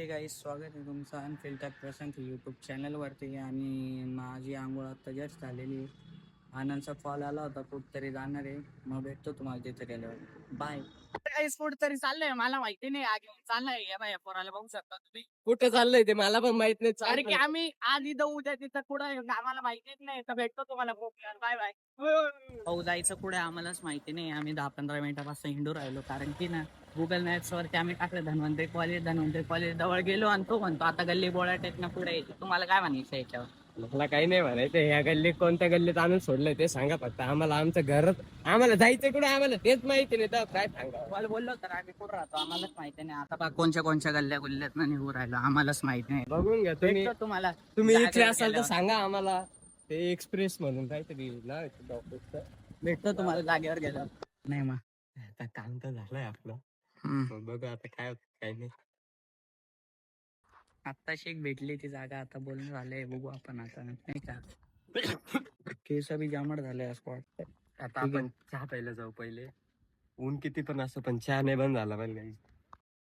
Hey guys, स्वागत आहे तुमचं अनफिल्टर प्रशांत यूट्यूब चॅनलवरती. आणि माझी आंघोळ आता जस्ट झालेली आहे. आनंदचा कॉल आला होता, कुठतरी जाणार आहे, मग भेटतो तुम्हाला तिथे गेल्यावर. बाय. काही स्पोर्ट तरी चाललंय, मला माहिती नाही. आगे चाललंय या बाया पोराला बघू शकता तुम्ही. कुठं चाललंय ते मला पण माहित नाही. कारण की आम्ही आज इथं उद्या तिथं कुठं आम्हाला माहितीच नाही. तर भेटतो तुम्हाला. Bye bye. हो, जायचं पुढे आम्हालाच माहिती नाही. आम्ही 10-15 मिनिटापासून हिंडू राहिलो, कारण की ना गुगल मॅप्स वरती आम्ही टाकलं धन्वंतरी कॉलेज जवळ गेलो आणि तो म्हणतो आता गल्ली बोळा टेकना पुढे यायचं. तुम्हाला काय म्हणायचं याच्यावर? मला काही नाही म्हणायचं. ह्या गल्लीत कोणत्या गल्लीत आणून सोडलंय ते सांगा फक्त. आम्हाला आमचं घरात आम्हाला जायचं कुठे आम्हाला तेच माहिती नाही. तर काय सांगा कॉल बोललो तर आम्ही कुठं राहतो आम्हालाच माहिती नाही. आता कोणत्या गल्ल्या गुल्ल्यात ना निघू राहिलो आम्हाला माहिती नाही. बघून घ्या तुम्ही. भेटतो तुम्हाला. तुम्ही इथे जागेवर असाल तर गेल्यावर. सांगा आम्हाला. ते एक्सप्रेस म्हणून काहीतरी नाव आहे त्या डॉक्टरचं. भेटतो तुम्हाला जागेवर गेल्यावर. नाही मग आता काम तर झालंय आपलं. मग बघू आता काय होतं काय नाही. आत्ताशी एक भेटली ती जागा, आता बोलणं झालंय, बघू आपण आता नाही का. केस बी जामट झाले स्पॉट. आता आपण चहा प्यायला जाऊ पहिले. ऊन किती पण असं पण चहा नाही बंद झाला पाहिजे.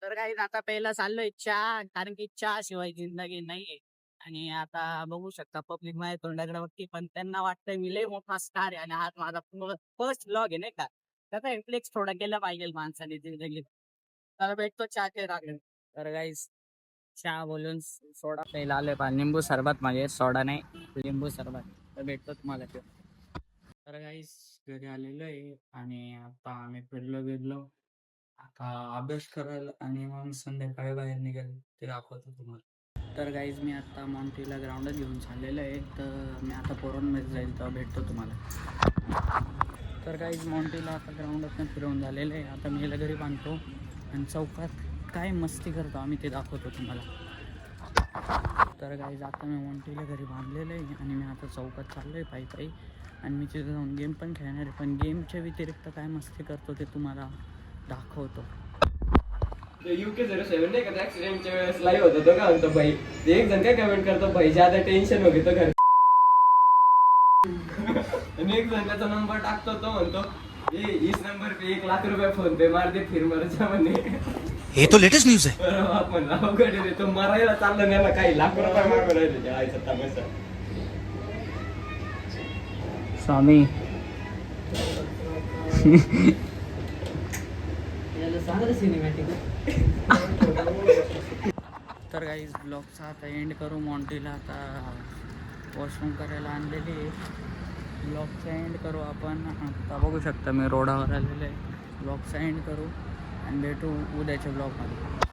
तर काही आता पहिला चाललोय चहा, कारण की चहा शिवाय जिंदगी नाहीये. आणि आता बघू शकता पब्लिक माझ्या तोंडाकडे बघते, पण त्यांना वाटतंय मी लय मोठा स्टार आहे आणि आज माझा फर्स्ट व्लॉग आहे नाही का. त्याचा इन्फ्लेक्स थोडा केला पाहिजे माणसाने जिंदगीत. तर भेटतो चहाचे रागले. तर गाईस, चहा बोलून सोडा प्यायला आले पा. लिंबू सरबत म्हणजे सोडा नाही, लिंबू सरबत. तर भेटतो तुम्हाला ते. तर गाईस, घरी आलेलो आहे आणि आता आम्ही फिरलो आता अभ्यास करायला आणि मग संध्याकाळी बाहेर निघाल ते दाखवतो तुम्हाला. तर गाईज, मी आता मॉन्टीला ग्राउंडच घेऊन चाललेलो आहे. तर मी आता पोरांमध्ये जाईल तर भेटतो तुम्हाला. तर गाईज, मॉन्टीला आता ग्राउंडातून फिरवून झालेलं आहे. आता मी याला घरी बांधतो आणि चौकात काय मस्ती करतो आम्ही ते दाखवतो तुम्हाला. तर गाईज, आता मी मॉन्टीला घरी बांधलेलं आहे आणि मी आता चौकात चाललो आहे पायी आणि मी तिथे जाऊन गेम पण खेळणार आहे. पण गेमच्या व्यतिरिक्त काय मस्ती करतो ते तुम्हाला दाखवतो. UK 07 नाही का ऍक्सिडेंटच्या वेळेस लाईव्ह होता तो. काय म्हणतो भाई, ते एक जण काय कमेंट करतो, भाई ज्यादा टेन्शन हो तो घर. आणि एक जण त्याचा नंबर टाकतो, तो म्हणतो इस नंबर पे 1 लाख रुपये फोन पे मार दे फिर मर जा म्हणे. ये तो लेटेस्ट न्यूज है. बरोबर, आपण अवघड आहे. तो मरायला चालला नाही ना, काही लाख रुपये मागून राहिले जायचा तमाशा. स्वामी तर गाईज, ब्लॉगचा आता एंड करू. मॉन्टीला आता वॉशरूम करायला आणलेली आहे. ब्लॉगचा एंड करू आपण. आता बघू शकता मी रोडावर आलेलो आहे. ब्लॉगचा एंड करू आणि भेटू उद्याच्या ब्लॉगमध्ये.